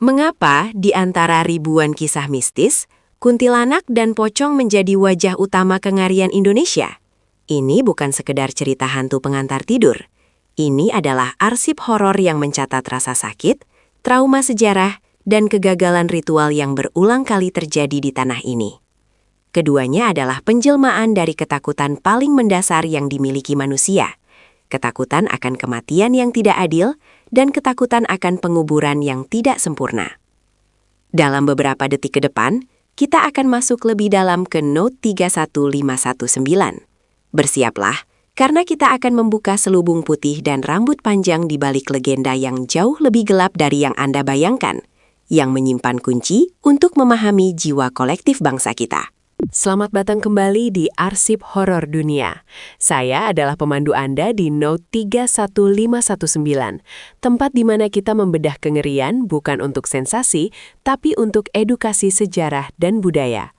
Mengapa di antara ribuan kisah mistis, kuntilanak dan pocong menjadi wajah utama kengerian Indonesia? Ini bukan sekedar cerita hantu pengantar tidur. Ini adalah arsip horor yang mencatat rasa sakit, trauma sejarah, dan kegagalan ritual yang berulang kali terjadi di tanah ini. Keduanya adalah penjelmaan dari ketakutan paling mendasar yang dimiliki manusia. Ketakutan akan kematian yang tidak adil, dan ketakutan akan penguburan yang tidak sempurna. Dalam beberapa detik ke depan, kita akan masuk lebih dalam ke Note 31519. Bersiaplah, karena kita akan membuka selubung putih dan rambut panjang di balik legenda yang jauh lebih gelap dari yang Anda bayangkan, yang menyimpan kunci untuk memahami jiwa kolektif bangsa kita. Selamat datang kembali di Arsip Horor Dunia. Saya adalah pemandu Anda di Note 31519, tempat di mana kita membedah kengerian bukan untuk sensasi, tapi untuk edukasi sejarah dan budaya.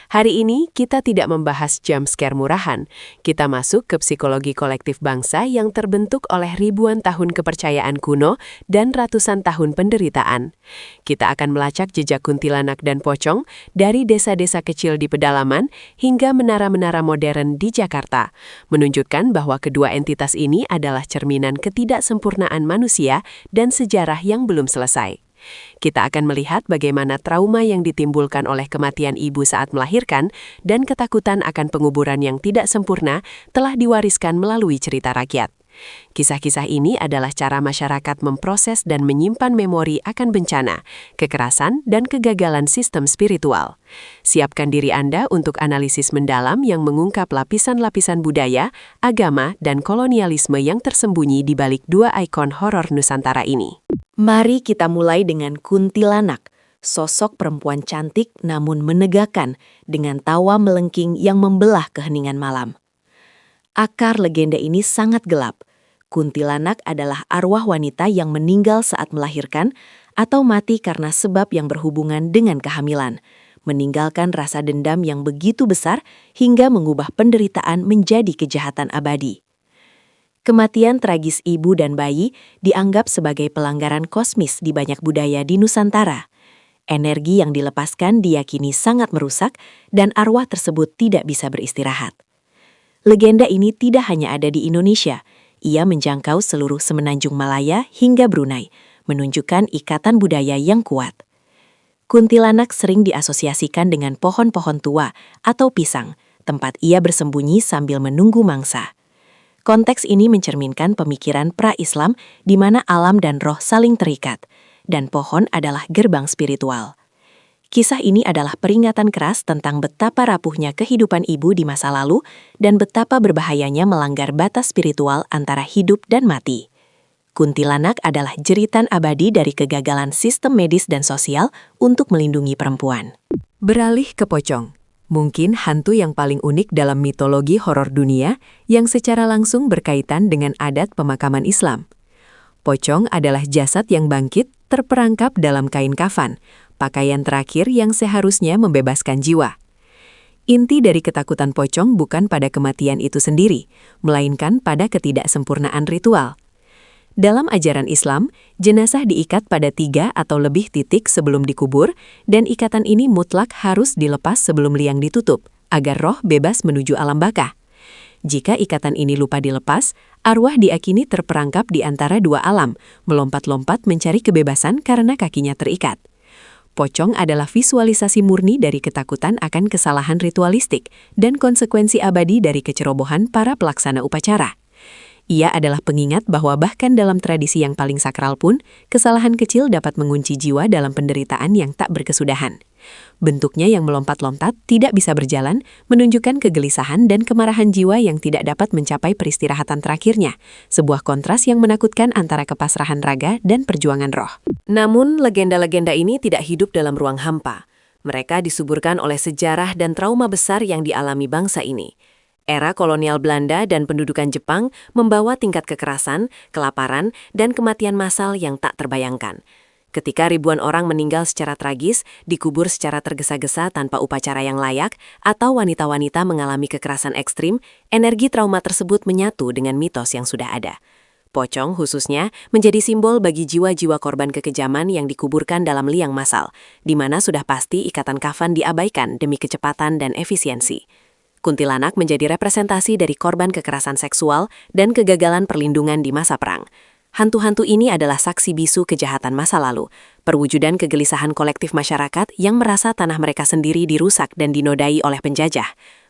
Hari ini kita tidak membahas jump scare murahan. Kita masuk ke psikologi kolektif bangsa yang terbentuk oleh ribuan tahun kepercayaan kuno dan ratusan tahun penderitaan. Kita akan melacak jejak kuntilanak dan pocong dari desa-desa kecil di pedalaman hingga menara-menara modern di Jakarta, menunjukkan bahwa kedua entitas ini adalah cerminan ketidaksempurnaan manusia dan sejarah yang belum selesai. Kita akan melihat bagaimana trauma yang ditimbulkan oleh kematian ibu saat melahirkan dan ketakutan akan penguburan yang tidak sempurna telah diwariskan melalui cerita rakyat. Kisah-kisah ini adalah cara masyarakat memproses dan menyimpan memori akan bencana, kekerasan, dan kegagalan sistem spiritual. Siapkan diri Anda untuk analisis mendalam yang mengungkap lapisan-lapisan budaya, agama, dan kolonialisme yang tersembunyi di balik dua ikon horor Nusantara ini. Mari kita mulai dengan kuntilanak, sosok perempuan cantik namun menegakkan dengan tawa melengking yang membelah keheningan malam. Akar legenda ini sangat gelap. Kuntilanak adalah arwah wanita yang meninggal saat melahirkan atau mati karena sebab yang berhubungan dengan kehamilan, meninggalkan rasa dendam yang begitu besar hingga mengubah penderitaan menjadi kejahatan abadi. Kematian tragis ibu dan bayi dianggap sebagai pelanggaran kosmis di banyak budaya di Nusantara. Energi yang dilepaskan diyakini sangat merusak dan arwah tersebut tidak bisa beristirahat. Legenda ini tidak hanya ada di Indonesia, ia menjangkau seluruh semenanjung Malaya hingga Brunei, menunjukkan ikatan budaya yang kuat. Kuntilanak sering diasosiasikan dengan pohon-pohon tua atau pisang, tempat ia bersembunyi sambil menunggu mangsa. Konteks ini mencerminkan pemikiran pra-Islam di mana alam dan roh saling terikat, dan pohon adalah gerbang spiritual. Kisah ini adalah peringatan keras tentang betapa rapuhnya kehidupan ibu di masa lalu dan betapa berbahayanya melanggar batas spiritual antara hidup dan mati. Kuntilanak adalah jeritan abadi dari kegagalan sistem medis dan sosial untuk melindungi perempuan. Beralih ke pocong. Mungkin hantu yang paling unik dalam mitologi horor dunia yang secara langsung berkaitan dengan adat pemakaman Islam. Pocong adalah jasad yang bangkit terperangkap dalam kain kafan, pakaian terakhir yang seharusnya membebaskan jiwa. Inti dari ketakutan pocong bukan pada kematian itu sendiri, melainkan pada ketidaksempurnaan ritual. Dalam ajaran Islam, jenazah diikat pada 3 atau lebih titik sebelum dikubur, dan ikatan ini mutlak harus dilepas sebelum liang ditutup, agar roh bebas menuju alam baka. Jika ikatan ini lupa dilepas, arwah diakini terperangkap di antara dua alam, melompat-lompat mencari kebebasan karena kakinya terikat. Pocong adalah visualisasi murni dari ketakutan akan kesalahan ritualistik dan konsekuensi abadi dari kecerobohan para pelaksana upacara. Ia adalah pengingat bahwa bahkan dalam tradisi yang paling sakral pun, kesalahan kecil dapat mengunci jiwa dalam penderitaan yang tak berkesudahan. Bentuknya yang melompat-lompat tidak bisa berjalan, menunjukkan kegelisahan dan kemarahan jiwa yang tidak dapat mencapai peristirahatan terakhirnya, sebuah kontras yang menakutkan antara kepasrahan raga dan perjuangan roh. Namun, legenda-legenda ini tidak hidup dalam ruang hampa. Mereka disuburkan oleh sejarah dan trauma besar yang dialami bangsa ini. Era kolonial Belanda dan pendudukan Jepang membawa tingkat kekerasan, kelaparan, dan kematian massal yang tak terbayangkan. Ketika ribuan orang meninggal secara tragis, dikubur secara tergesa-gesa tanpa upacara yang layak, atau wanita-wanita mengalami kekerasan ekstrim, energi trauma tersebut menyatu dengan mitos yang sudah ada. Pocong khususnya menjadi simbol bagi jiwa-jiwa korban kekejaman yang dikuburkan dalam liang massal, di mana sudah pasti ikatan kafan diabaikan demi kecepatan dan efisiensi. Kuntilanak menjadi representasi dari korban kekerasan seksual dan kegagalan perlindungan di masa perang. Hantu-hantu ini adalah saksi bisu kejahatan masa lalu, perwujudan kegelisahan kolektif masyarakat yang merasa tanah mereka sendiri dirusak dan dinodai oleh penjajah.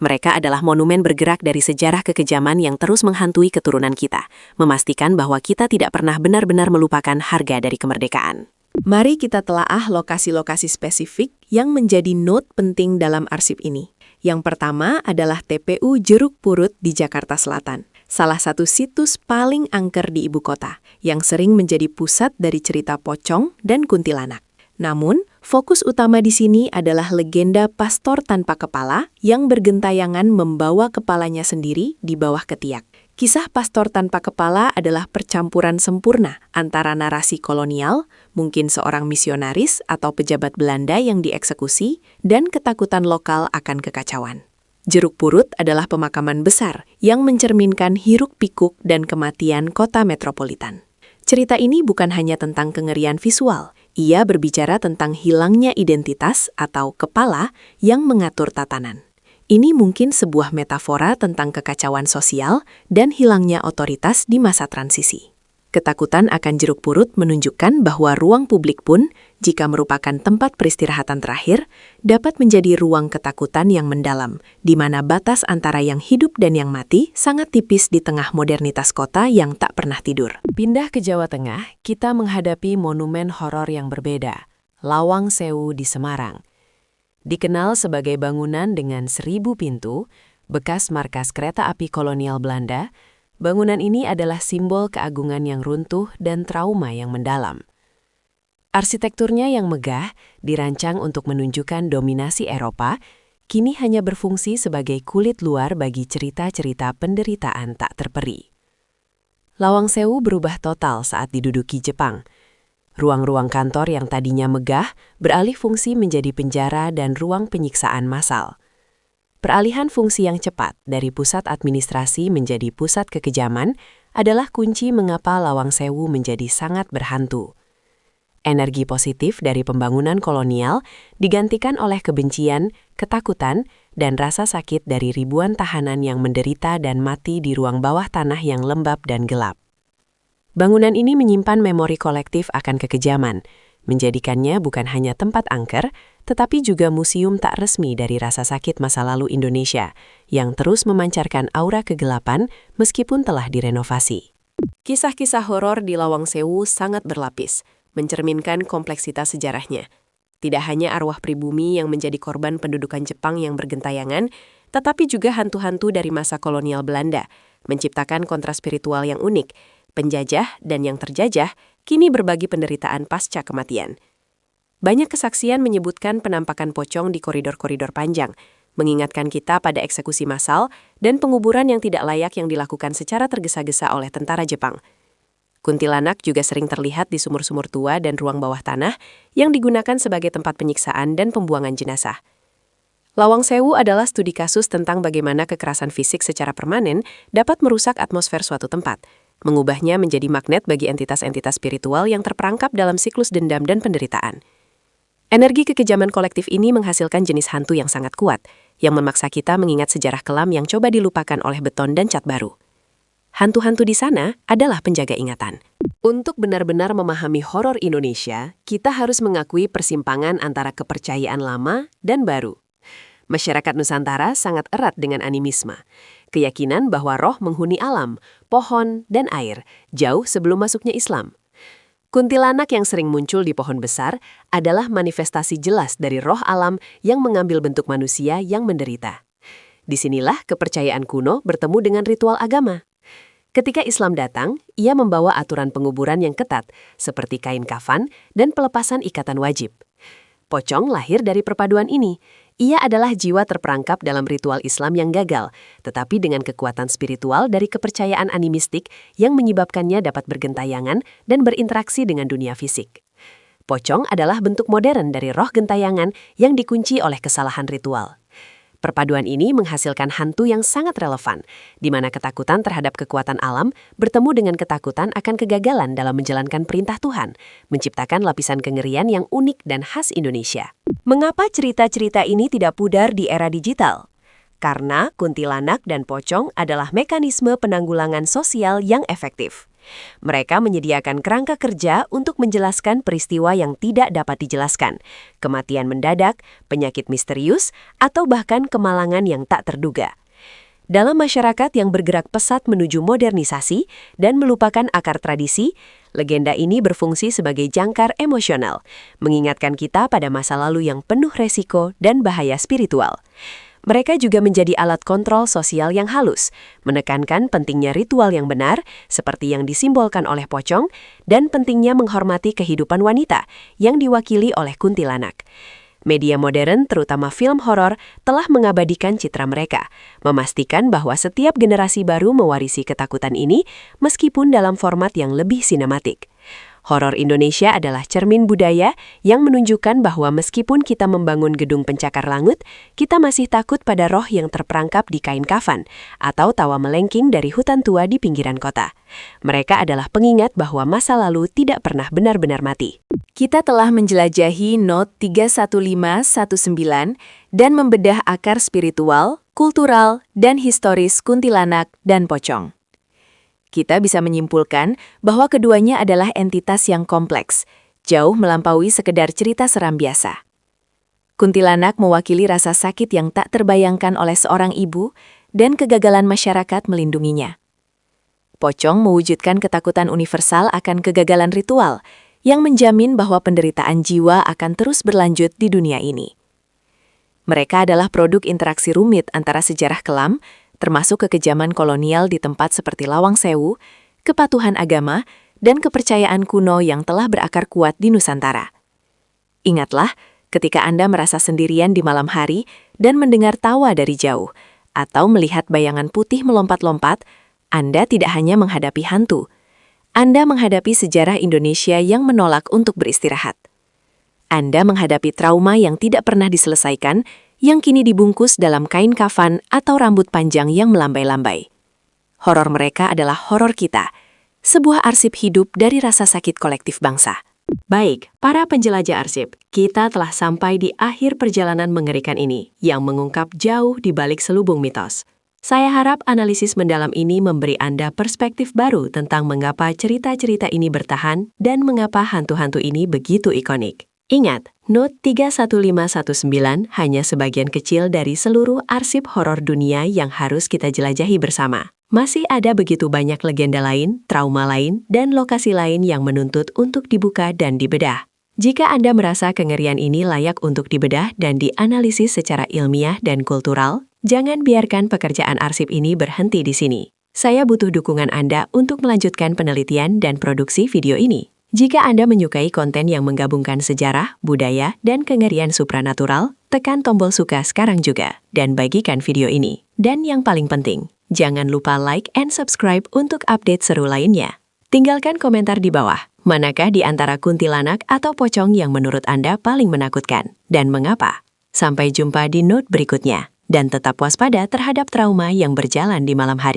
Mereka adalah monumen bergerak dari sejarah kekejaman yang terus menghantui keturunan kita, memastikan bahwa kita tidak pernah benar-benar melupakan harga dari kemerdekaan. Mari kita telaah lokasi-lokasi spesifik yang menjadi note penting dalam arsip ini. Yang pertama adalah TPU Jeruk Purut di Jakarta Selatan, salah satu situs paling angker di ibu kota, yang sering menjadi pusat dari cerita pocong dan kuntilanak. Namun, fokus utama di sini adalah legenda pastor tanpa kepala yang bergentayangan membawa kepalanya sendiri di bawah ketiak. Kisah pastor tanpa kepala adalah percampuran sempurna antara narasi kolonial, mungkin seorang misionaris atau pejabat Belanda yang dieksekusi, dan ketakutan lokal akan kekacauan. Jeruk Purut adalah pemakaman besar yang mencerminkan hiruk-pikuk dan kematian kota metropolitan. Cerita ini bukan hanya tentang kengerian visual, ia berbicara tentang hilangnya identitas atau kepala yang mengatur tatanan. Ini mungkin sebuah metafora tentang kekacauan sosial dan hilangnya otoritas di masa transisi. Ketakutan akan jeruk purut menunjukkan bahwa ruang publik pun, jika merupakan tempat peristirahatan terakhir, dapat menjadi ruang ketakutan yang mendalam, di mana batas antara yang hidup dan yang mati sangat tipis di tengah modernitas kota yang tak pernah tidur. Pindah ke Jawa Tengah, kita menghadapi monumen horor yang berbeda, Lawang Sewu di Semarang. Dikenal sebagai bangunan dengan 1000 pintu, bekas markas kereta api kolonial Belanda, bangunan ini adalah simbol keagungan yang runtuh dan trauma yang mendalam. Arsitekturnya yang megah, dirancang untuk menunjukkan dominasi Eropa, kini hanya berfungsi sebagai kulit luar bagi cerita-cerita penderitaan tak terperi. Lawang Sewu berubah total saat diduduki Jepang. Ruang-ruang kantor yang tadinya megah beralih fungsi menjadi penjara dan ruang penyiksaan massal. Peralihan fungsi yang cepat dari pusat administrasi menjadi pusat kekejaman adalah kunci mengapa Lawang Sewu menjadi sangat berhantu. Energi positif dari pembangunan kolonial digantikan oleh kebencian, ketakutan, dan rasa sakit dari ribuan tahanan yang menderita dan mati di ruang bawah tanah yang lembab dan gelap. Bangunan ini menyimpan memori kolektif akan kekejaman, menjadikannya bukan hanya tempat angker, tetapi juga museum tak resmi dari rasa sakit masa lalu Indonesia, yang terus memancarkan aura kegelapan meskipun telah direnovasi. Kisah-kisah horor di Lawang Sewu sangat berlapis, mencerminkan kompleksitas sejarahnya. Tidak hanya arwah pribumi yang menjadi korban pendudukan Jepang yang bergentayangan, tetapi juga hantu-hantu dari masa kolonial Belanda, menciptakan kontras spiritual yang unik. Penjajah dan yang terjajah kini berbagi penderitaan pasca kematian. Banyak kesaksian menyebutkan penampakan pocong di koridor-koridor panjang, mengingatkan kita pada eksekusi massal dan penguburan yang tidak layak yang dilakukan secara tergesa-gesa oleh tentara Jepang. Kuntilanak juga sering terlihat di sumur-sumur tua dan ruang bawah tanah yang digunakan sebagai tempat penyiksaan dan pembuangan jenazah. Lawang Sewu adalah studi kasus tentang bagaimana kekerasan fisik secara permanen dapat merusak atmosfer suatu tempat, mengubahnya menjadi magnet bagi entitas-entitas spiritual yang terperangkap dalam siklus dendam dan penderitaan. Energi kekejaman kolektif ini menghasilkan jenis hantu yang sangat kuat, yang memaksa kita mengingat sejarah kelam yang coba dilupakan oleh beton dan cat baru. Hantu-hantu di sana adalah penjaga ingatan. Untuk benar-benar memahami horor Indonesia, kita harus mengakui persimpangan antara kepercayaan lama dan baru. Masyarakat Nusantara sangat erat dengan animisme, keyakinan bahwa roh menghuni alam, pohon, dan air, jauh sebelum masuknya Islam. Kuntilanak yang sering muncul di pohon besar adalah manifestasi jelas dari roh alam yang mengambil bentuk manusia yang menderita. Disinilah kepercayaan kuno bertemu dengan ritual agama. Ketika Islam datang, ia membawa aturan penguburan yang ketat, seperti kain kafan dan pelepasan ikatan wajib. Pocong lahir dari perpaduan ini. Ia adalah jiwa terperangkap dalam ritual Islam yang gagal, tetapi dengan kekuatan spiritual dari kepercayaan animistik yang menyebabkannya dapat bergentayangan dan berinteraksi dengan dunia fisik. Pocong adalah bentuk modern dari roh gentayangan yang dikunci oleh kesalahan ritual. Perpaduan ini menghasilkan hantu yang sangat relevan, di mana ketakutan terhadap kekuatan alam bertemu dengan ketakutan akan kegagalan dalam menjalankan perintah Tuhan, menciptakan lapisan kengerian yang unik dan khas Indonesia. Mengapa cerita-cerita ini tidak pudar di era digital? Karena kuntilanak dan pocong adalah mekanisme penanggulangan sosial yang efektif. Mereka menyediakan kerangka kerja untuk menjelaskan peristiwa yang tidak dapat dijelaskan, kematian mendadak, penyakit misterius, atau bahkan kemalangan yang tak terduga. Dalam masyarakat yang bergerak pesat menuju modernisasi dan melupakan akar tradisi, legenda ini berfungsi sebagai jangkar emosional, mengingatkan kita pada masa lalu yang penuh resiko dan bahaya spiritual. Mereka juga menjadi alat kontrol sosial yang halus, menekankan pentingnya ritual yang benar, seperti yang disimbolkan oleh pocong, dan pentingnya menghormati kehidupan wanita, yang diwakili oleh kuntilanak. Media modern, terutama film horor, telah mengabadikan citra mereka, memastikan bahwa setiap generasi baru mewarisi ketakutan ini, meskipun dalam format yang lebih sinematik. Horor Indonesia adalah cermin budaya yang menunjukkan bahwa meskipun kita membangun gedung pencakar langit, kita masih takut pada roh yang terperangkap di kain kafan atau tawa melengking dari hutan tua di pinggiran kota. Mereka adalah pengingat bahwa masa lalu tidak pernah benar-benar mati. Kita telah menjelajahi Note 31519 dan membedah akar spiritual, kultural, dan historis kuntilanak dan pocong. Kita bisa menyimpulkan bahwa keduanya adalah entitas yang kompleks, jauh melampaui sekedar cerita seram biasa. Kuntilanak mewakili rasa sakit yang tak terbayangkan oleh seorang ibu dan kegagalan masyarakat melindunginya. Pocong mewujudkan ketakutan universal akan kegagalan ritual yang menjamin bahwa penderitaan jiwa akan terus berlanjut di dunia ini. Mereka adalah produk interaksi rumit antara sejarah kelam, termasuk kekejaman kolonial di tempat seperti Lawang Sewu, kepatuhan agama, dan kepercayaan kuno yang telah berakar kuat di Nusantara. Ingatlah, ketika Anda merasa sendirian di malam hari dan mendengar tawa dari jauh, atau melihat bayangan putih melompat-lompat, Anda tidak hanya menghadapi hantu, Anda menghadapi sejarah Indonesia yang menolak untuk beristirahat. Anda menghadapi trauma yang tidak pernah diselesaikan, yang kini dibungkus dalam kain kafan atau rambut panjang yang melambai-lambai. Horor mereka adalah horor kita, sebuah arsip hidup dari rasa sakit kolektif bangsa. Baik, para penjelajah arsip, kita telah sampai di akhir perjalanan mengerikan ini, yang mengungkap jauh di balik selubung mitos. Saya harap analisis mendalam ini memberi Anda perspektif baru tentang mengapa cerita-cerita ini bertahan dan mengapa hantu-hantu ini begitu ikonik. Ingat, Note 31519 hanya sebagian kecil dari seluruh arsip horor dunia yang harus kita jelajahi bersama. Masih ada begitu banyak legenda lain, trauma lain, dan lokasi lain yang menuntut untuk dibuka dan dibedah. Jika Anda merasa kengerian ini layak untuk dibedah dan dianalisis secara ilmiah dan kultural, jangan biarkan pekerjaan arsip ini berhenti di sini. Saya butuh dukungan Anda untuk melanjutkan penelitian dan produksi video ini. Jika Anda menyukai konten yang menggabungkan sejarah, budaya, dan kengerian supranatural, tekan tombol suka sekarang juga, dan bagikan video ini. Dan yang paling penting, jangan lupa like and subscribe untuk update seru lainnya. Tinggalkan komentar di bawah, manakah di antara kuntilanak atau pocong yang menurut Anda paling menakutkan, dan mengapa? Sampai jumpa di note berikutnya, dan tetap waspada terhadap trauma yang berjalan di malam hari.